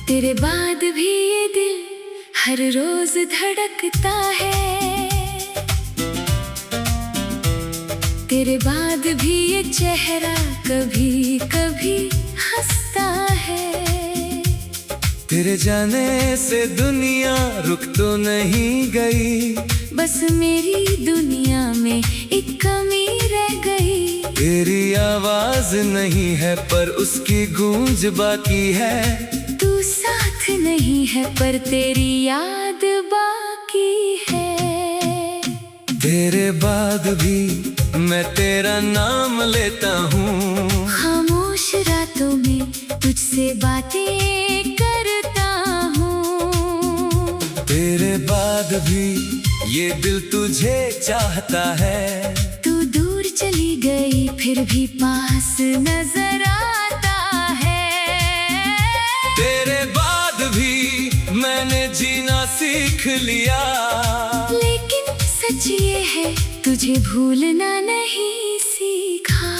तेरे बाद भी ये दिल हर रोज धड़कता है। तेरे बाद भी ये चेहरा कभी कभी हंसता है। तेरे जाने से दुनिया रुक तो नहीं गई, बस मेरी दुनिया में एक कमी रह गई। तेरी आवाज नहीं है पर उसकी गूंज बाकी है। तू साथ नहीं है पर तेरी याद बाकी है। तेरे बाद भी मैं तेरा नाम लेता हूँ, खामोश रातों में तुझसे बातें करता हूँ। तेरे बाद भी ये दिल तुझे चाहता है। तू दूर चली गई फिर भी पास नजर आता है। तेरे बाद भी मैंने जीना सीख लिया, लेकिन सच ये है तुझे भूलना नहीं सीखा।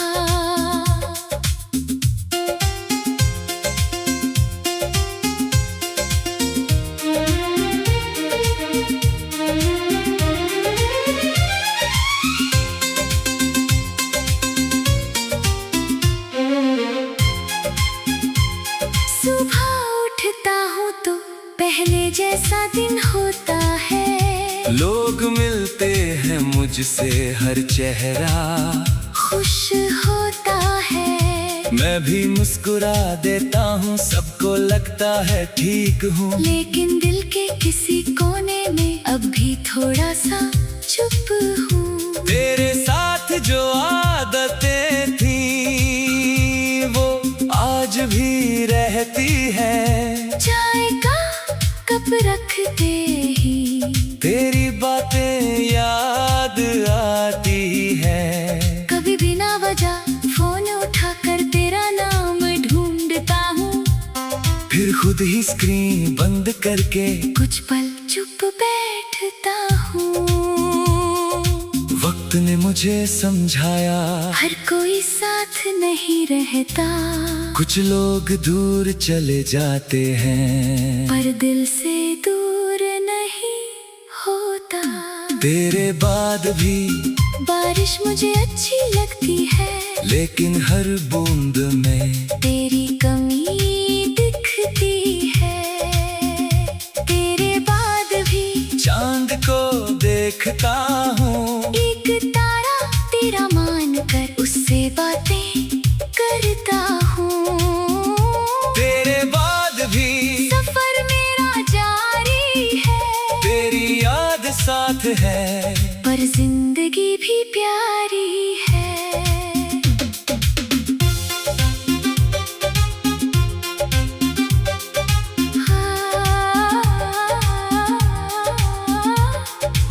सुबह उठता हूँ तो पहले जैसा दिन होता है। लोग मिलते हैं मुझसे हर चेहरा खुश होता है। मैं भी मुस्कुरा देता हूँ, सबको लगता है ठीक हूँ। लेकिन दिल के किसी कोने में अब भी थोड़ा सा चुप हूँ। तेरे साथ जो आदतें थी वो आज भी रहती है। चाय का कप रखते ही तेरी बातें याद आती है। कभी बिना वजह फोन उठाकर तेरा नाम ढूंढता हूँ। फिर खुद ही स्क्रीन बंद करके कुछ पल चुप बैठता हूँ। वक्त ने मुझे समझाया हर कोई साथ नहीं रहता, कुछ लोग दूर चले जाते हैं पर दिल से दूर नहीं होता। तेरे बाद भी बारिश मुझे अच्छी लगती है, लेकिन हर बूंद में तेरी कमी दिखती है। तेरे बाद भी चांद को देखता हूँ, एक तारा तेरा मान कर उससे बातें करता हूँ। तेरे बाद भी सफर मेरा जारी है, तेरी याद साथ है, पर जिंदगी भी प्यारी है।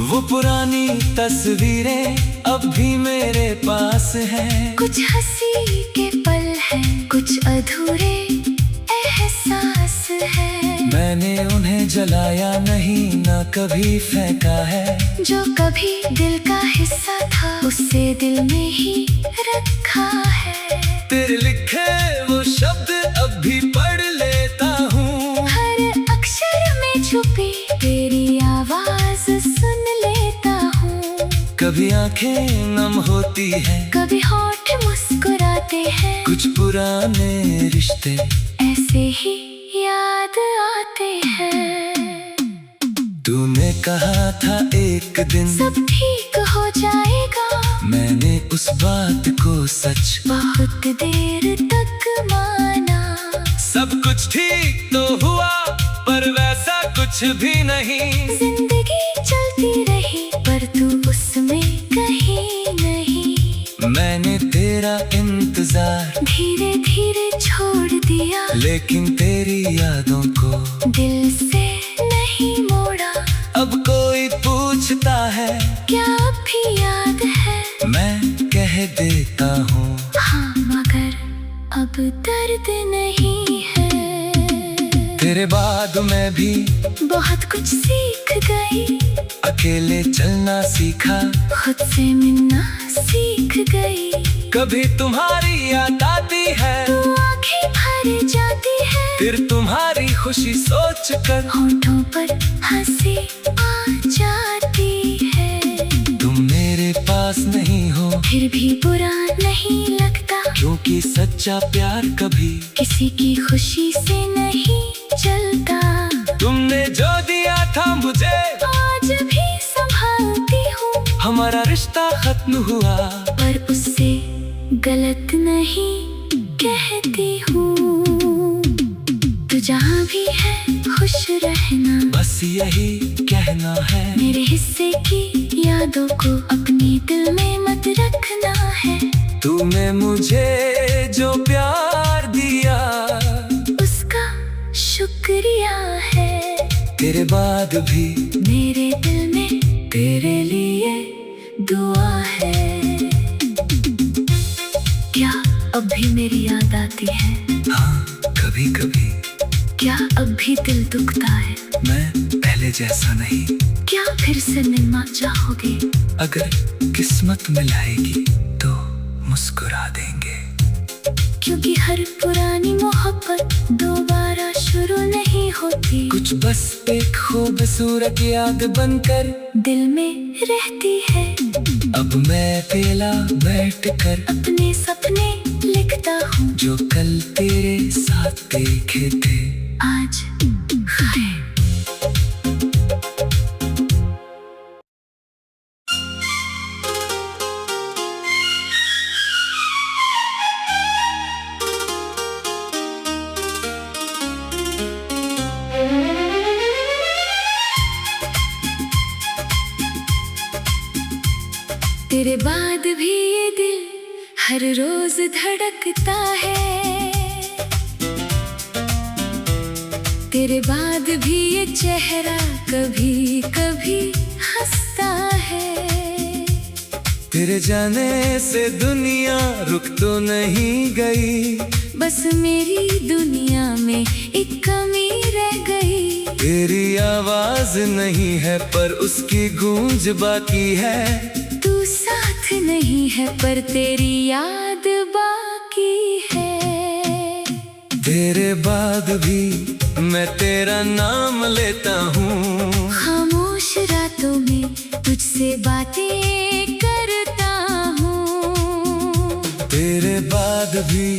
वो पुरानी तस्वीरें अब भी मेरे पास हैं। कुछ हंसी के पल हैं, कुछ अधूरे एहसास है। मैंने उन्हें जलाया नहीं, ना कभी फेंका है। जो कभी दिल का हिस्सा था उसे दिल में ही रखा है। तेरे लिखे वो शब्द अब भी पढ़ लेता हूँ, हर अक्षर में छुपी तेरी आवाज सुन लेता हूँ। कभी आंखें नम होती है, कभी होठ मुस्कुराते हैं, कुछ पुराने रिश्ते ऐसे ही याद आते हैं। तूने कहा था एक दिन सब ठीक हो जाएगा, मैंने उस बात को सच बहुत देर तक माना। सब कुछ ठीक तो हुआ पर वैसा कुछ भी नहीं। जिंदगी चलती रही पर तू उसमें कहीं नहीं। मैंने तेरा इंतजार धीरे धीरे छोड़ दिया, लेकिन तेरी यादों को दिल से नहीं मोड़ा। अब कोई पूछता है क्या अब भी याद है, मैं कह देता हूँ हाँ मगर अब दर्द नहीं है। तेरे बाद मैं भी बहुत कुछ सीख गई, अकेले चलना सीखा, खुद से मिलना सीख गई। कभी तुम्हारी याद आती है तू आंखें भर जाती है, फिर तुम्हारी खुशी खुशी सोच कर होठों पर हंसी आ जाती है। तुम मेरे पास नहीं हो फिर भी बुरा नहीं लगता, क्योंकि सच्चा प्यार कभी किसी की खुशी से नहीं चलता। तुमने जो दिया था मुझे आज भी संभालती हूँ, हमारा रिश्ता खत्म हुआ पर उससे गलत नहीं कहती हूँ। तू जहाँ भी है खुश रहना, बस यही कहना है। मेरे हिस्से की यादों को अपने दिल में मत रखना है। तूने मुझे जो प्यार दिया उसका शुक्रिया है। तेरे बाद भी मेरे दिल में तेरे लिए दुआ है। क्या अब भी मेरी याद आती है? हाँ, कभी कभी। क्या अब भी दिल दुखता है? मैं पहले जैसा नहीं। क्या फिर से मिलना चाहोगे? अगर किस्मत मिलाएगी तो मुस्कुरा देंगे, क्योंकि हर पुरानी मोहब्बत दोबारा शुरू नहीं होती। कुछ बस एक खूबसूरत याद बनकर दिल में रहती है। अब मैं अकेला बैठकर अपने सपने लिखता हूँ, जो कल तेरे साथ देखे थे आज है। तेरे बाद भी ये दिल हर रोज धड़कता है। तेरे बाद भी ये चेहरा कभी कभी हंसता है। तेरे जाने से दुनिया रुक तो नहीं गई, बस मेरी दुनिया में एक कमी रह गई। तेरी आवाज नहीं है पर उसकी गूंज बाकी है। तू साथ नहीं है पर तेरी याद बाकी है। तेरे बाद भी मैं तेरा नाम लेता हूँ, खामोश रातों में तुझसे बातें करता हूँ। तेरे बाद भी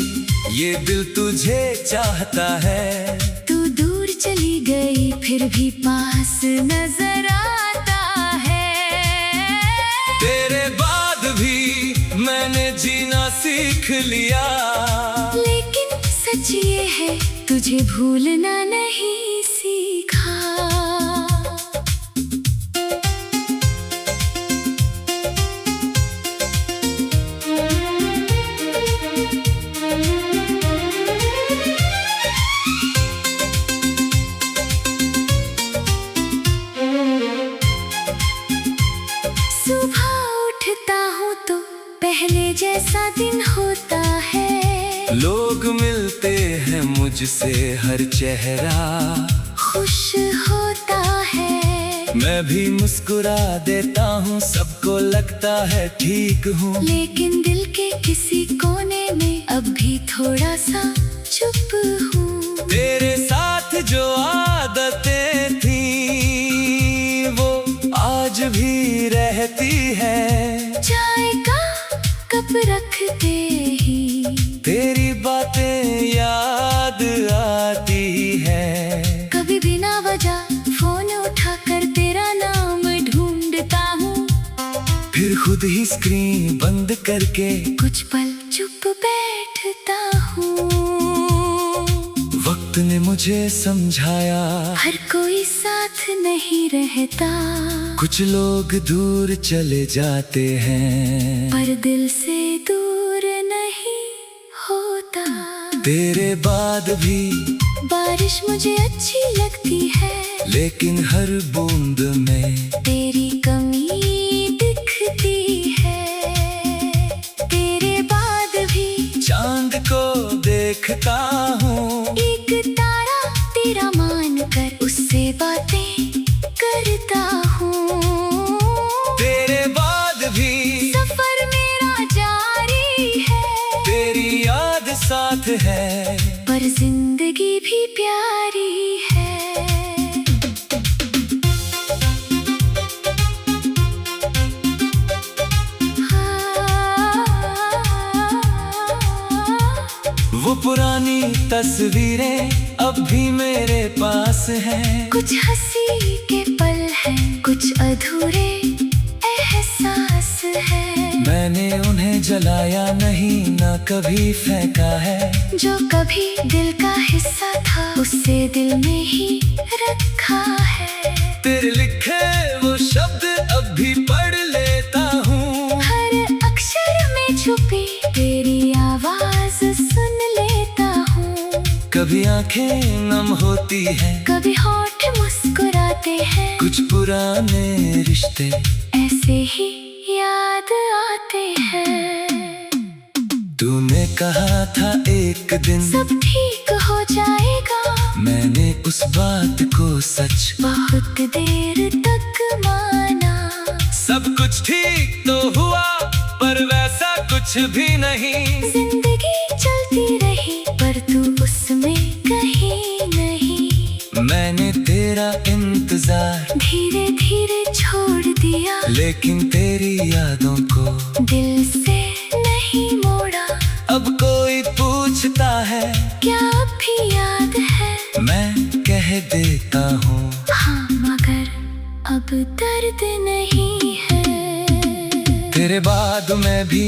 ये दिल तुझे चाहता है। तू दूर चली गई फिर भी पास नजर आता है। तेरे बाद भी मैंने जीना सीख लिया, लेकिन सच ये है तुझे भूलना नहीं सीखा। सुबह उठता हूँ तो पहले जैसा दिन होता है। लोग मिलते हैं मुझसे हर चेहरा खुश होता है। मैं भी मुस्कुरा देता हूँ, सबको लगता है ठीक हूँ। लेकिन दिल के किसी कोने में अब भी थोड़ा सा चुप हूँ। तेरे साथ जो आदतें थी वो आज भी रहती है। चाय का कप रखते ही तेरी बातें याद आती है। कभी बिना वजह फोन उठाकर तेरा नाम ढूंढता हूँ। फिर खुद ही स्क्रीन बंद करके कुछ पल चुप बैठता हूँ। वक्त ने मुझे समझाया हर कोई साथ नहीं रहता, कुछ लोग दूर चले जाते हैं पर दिल से दूर नहीं होता। तेरे बाद भी बारिश मुझे अच्छी लगती है, लेकिन हर बूंद में तेरी कमी दिखती है। तेरे बाद भी चांद को देखता हूँ, एक तारा तेरा मान कर उससे बातें करता हूँ। तेरे बाद भी सफर मेरा जारी है, तेरी याद साथ है। पर पर जिंदगी भी प्यारी है। वो पुरानी तस्वीरें अब भी मेरे पास हैं। कुछ हंसी के पल हैं, कुछ अधूरे एहसास है। मैंने उन्हें जलाया नहीं, ना कभी फेंका है। जो कभी दिल का हिस्सा था, उसे दिल में ही रखा है। तेरे लिखे वो शब्द अब भी पढ़ लेता हूँ। हर अक्षर में छुपी तेरी आवाज सुन लेता हूँ। कभी आंखें नम होती हैं, कभी होठ मुस्कुराते हैं। कुछ पुराने रिश्ते ऐसे ही याद आते हैं। तूने कहा था एक दिन सब ठीक हो जाएगा। मैंने उस बात को सच बहुत देर तक माना। सब कुछ ठीक तो हुआ, पर वैसा कुछ भी नहीं। जिंदगी चलती रही, पर तू उसमें कहीं नहीं। मैंने तेरा इंतजार धीरे धीरे छोड़ दिया, लेकिन तेरी यादों को दिल से नहीं मोड़ा। अब कोई पूछता है क्या अब भी याद है? मैं कह देता हूँ हाँ, मगर अब दर्द नहीं है। तेरे बाद मैं भी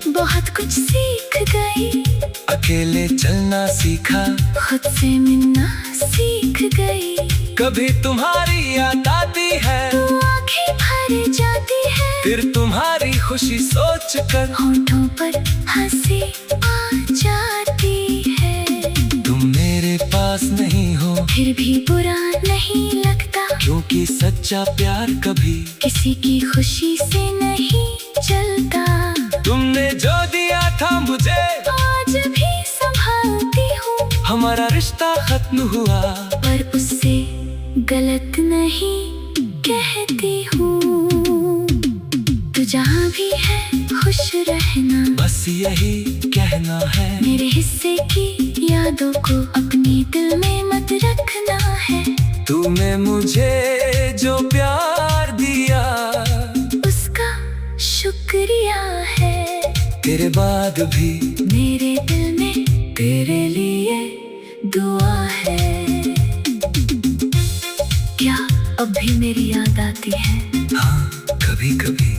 बहुत कुछ सीख गई। अकेले चलना सीखा, खुद से मिलना सीख गई। कभी तुम्हारी याद आती है तू आंखें भर जाती है। फिर तुम्हारी खुशी सोच कर होठों पर हंसी आ जाती है। तुम मेरे पास नहीं हो, फिर भी बुरा नहीं लगता, क्योंकि सच्चा प्यार कभी किसी की खुशी से नहीं चलता। तुमने जो दिया था मुझे आज भी संभालती हूँ। हमारा रिश्ता खत्म हुआ, पर उससे गलत नहीं कहती हूँ। तू जहाँ भी है खुश रहना, बस यही कहना है। मेरे हिस्से की यादों को अपनी दिल में मत रखना है। तूने मुझे जो प्यार दिया, उसका शुक्रिया है। तेरे बाद भी मेरे दिल में तेरे लिए दुआ है। क्या अब भी मेरी याद आती है? हाँ, कभी कभी।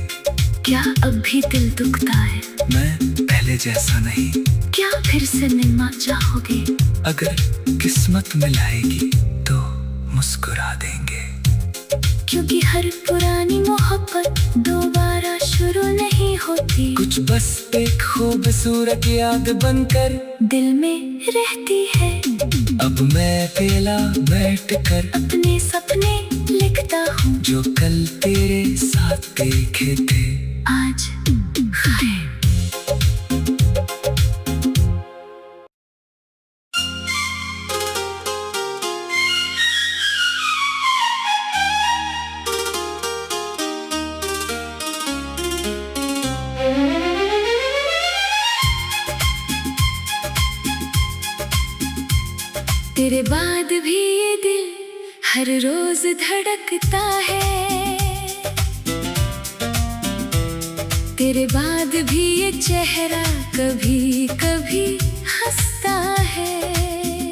क्या अब भी दिल दुखता है? मैं पहले जैसा नहीं। क्या फिर से मिलना चाहोगे? अगर किस्मत मिलाएगी तो मुस्कुरा देंगे। क्योंकि हर पुरानी मोहब्बत दोबारा शुरू नहीं होती। कुछ बस एक खूबसूरत याद बनकर दिल में रहती है। अब मैं अकेला बैठ कर अपने सपने लिखता हूँ, जो कल तेरे साथ देखे थे आज खाए। तेरे बाद भी ये दिल हर रोज धड़कता है। तेरे बाद भी ये चेहरा कभी कभी हंसता है।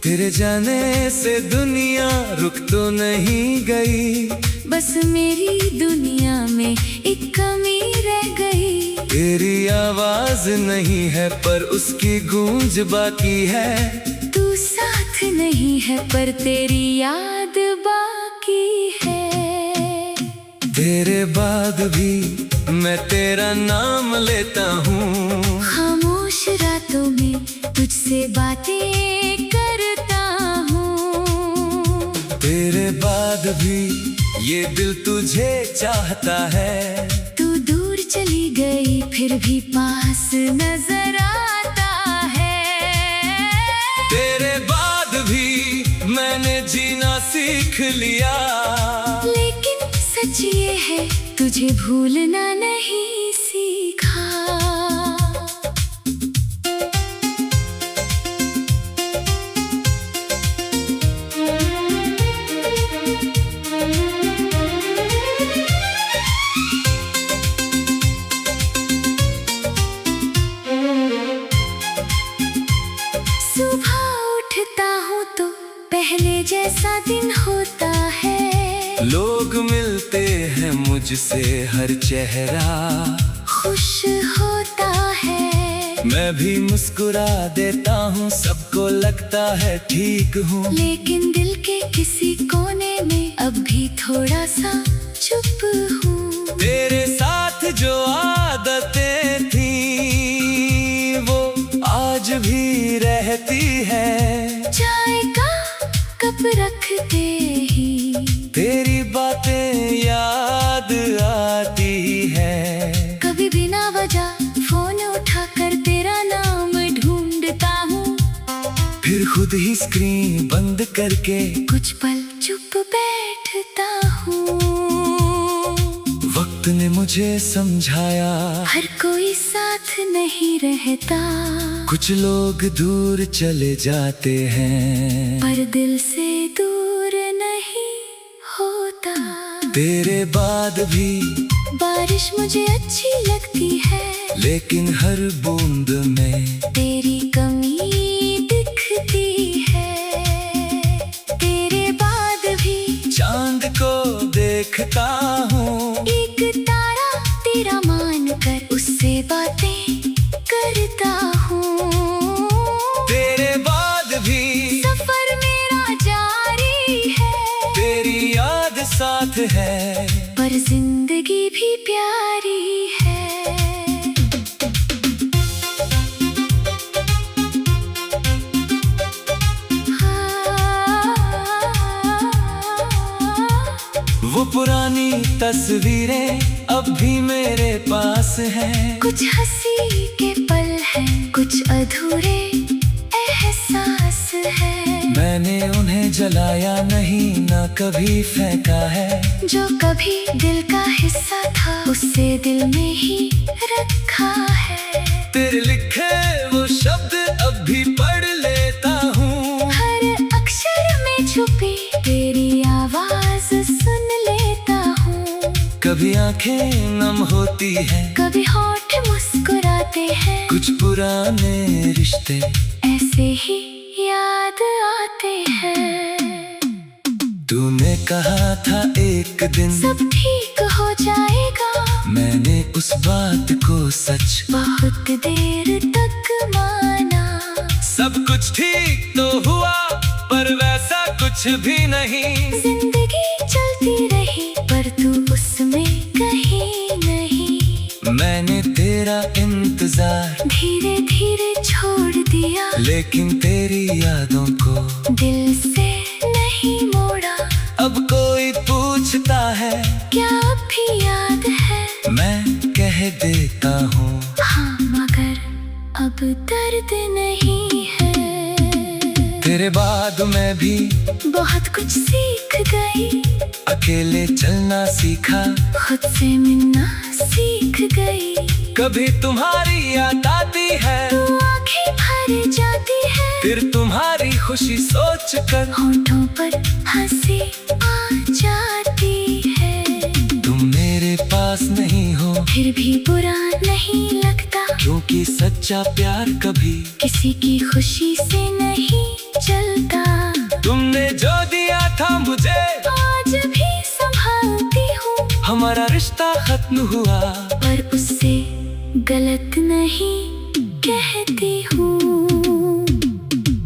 तेरे जाने से दुनिया रुक तो नहीं गई, बस मेरी दुनिया में एक कमी रह गई। तेरी आवाज नहीं है पर उसकी गूंज बाकी है। तू साथ नहीं है पर तेरी याद बाकी है। तेरे बाद भी मैं तेरा नाम लेता हूँ। खामोश रातों में तुझसे बातें करता हूँ। तेरे बाद भी ये दिल तुझे चाहता है। तू दूर चली गई फिर भी पास नजर आता है। तेरे बाद भी मैंने जीना सीख लिया, लेकिन सच ये है तुझे भूलना नहीं सीखा। पहले जैसा दिन होता है। लोग मिलते हैं मुझसे, हर चेहरा खुश होता है। मैं भी मुस्कुरा देता हूँ, सबको लगता है ठीक हूँ। लेकिन दिल के किसी कोने में अब भी थोड़ा सा चुप हूँ। तेरे साथ जो आदतें थी वो आज भी रहती है। चाय का कप रखते ही तेरी बातें याद आती है। कभी बिना वजह फोन उठाकर तेरा नाम ढूंढता हूँ। फिर खुद ही स्क्रीन बंद करके कुछ पल चुप बैठता हूँ। वक्त ने मुझे समझाया, हर कोई साथ नहीं रहता, कुछ लोग दूर चले जाते हैं, पर दिल से दूर नहीं होता। तेरे बाद भी बारिश मुझे अच्छी लगती है, लेकिन हर बूंद में तेरी कमी दिखती है। तेरे बाद भी चांद को देखता हूँ, एक तारा तेरा मानकर उससे बातें करता हूँ। तेरे बाद भी सफर मेरा जारी है, तेरी याद साथ है, पर जिंदगी भी प्यारी है। वो पुरानी तस्वीरें अब भी मेरे पास हैं। कुछ हंसी के पल हैं, कुछ अधूरे एहसास है। मैंने उन्हें जलाया नहीं, ना कभी फेंका है। जो कभी दिल का हिस्सा था, उसे दिल में ही रखा है। तेरे लिखे वो शब्द अब भी पढ़ लेता हूँ, हर अक्षर में छुपी तेरी आवाज सुन लेता हूँ। कभी आंखें नम होती हैं, कभी होठ मुस्कुराते हैं, कुछ पुराने रिश्ते ऐसे ही याद आते हैं। तूने कहा था एक दिन सब ठीक हो जाएगा, मैंने उस बात को सच बहुत देर तक माना। सब कुछ ठीक तो हुआ, पर वैसा कुछ भी नहीं। जिंदगी चलती रही, पर तू उसमें कहीं नहीं। मैंने तेरा इंतजार धीरे धीरे छोड़ दिया, लेकिन तेरी यादों को दिल से नहीं मोड़ा। अब कोई पूछता है, क्या अब भी याद है? मैं कह देता हूँ, हाँ, मगर अब दर्द नहीं है। तेरे बाद मैं भी बहुत कुछ सीख गई, अकेले चलना सीखा, खुद से मिलना सीख गई। कभी तुम्हारी याद आती है, तू आंखें भर जाती है, फिर तुम्हारी खुशी सोच कर होठों पर हंसी आ जाती है। तुम मेरे पास नहीं हो, फिर भी बुरा नहीं लगता, क्योंकि सच्चा प्यार कभी किसी की खुशी से नहीं चलता। तुमने जो दिया था मुझे आज भी संभालती हूँ, हमारा रिश्ता खत्म हुआ, पर उससे गलत नहीं कहती हूँ।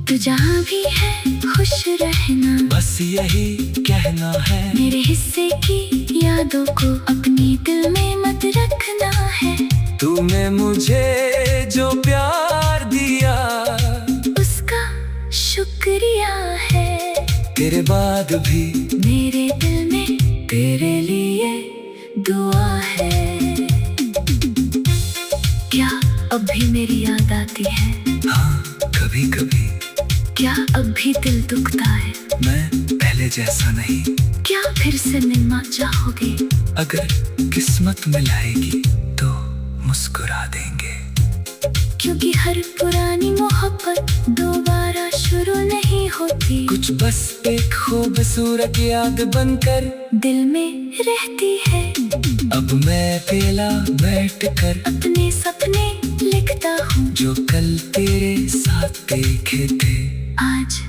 तू जहाँ भी है खुश रहना, बस यही कहना है। मेरे हिस्से की यादों को अपनी दिल में मत रखना है। तूने मुझे जो प्यार दिया, उसका शुक्रिया है। तेरे बाद भी मेरे दिल में तेरे लिए दुआ है। क्या अब भी मेरी याद आती है? हाँ, कभी कभी। क्या अब भी दिल दुखता है? मैं पहले जैसा नहीं। क्या फिर से मिलना चाहोगे? अगर किस्मत मिलाएगी तो मुस्कुरा देंगे, क्योंकि हर पुरानी मोहब्बत दोबारा शुरू नहीं होती। कुछ बस एक खूबसूरत याद बनकर दिल में रहती है। अब मैं अकेला बैठकर अपने सपने लिखता हूँ, जो कल तेरे साथ देखे थे। आज